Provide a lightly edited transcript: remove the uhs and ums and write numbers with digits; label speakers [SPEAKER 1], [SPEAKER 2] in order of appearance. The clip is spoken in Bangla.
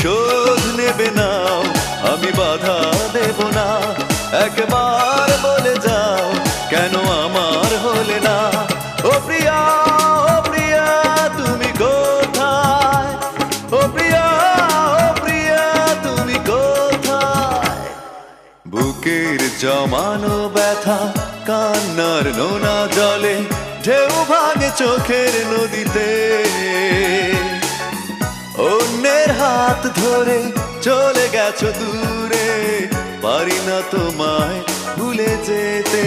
[SPEAKER 1] প্রতিশোধ নেবে নাও, আমি বাধা দেব না। একবার বলে যাও কেন আমার হলে না। ও প্রিয়া, ও প্রিয়া তুমি কোথায়? ও প্রিয়া, ও প্রিয়া তুমি কোথায়? বুকের জমানো ব্যথা কান্নার নোনা জলে ঢেউ ভাঙে চোখের নদীতে। অন্যের হাত ধরে চলে গেছো দূরে, পারি না তোমায় ভুলে যেতে।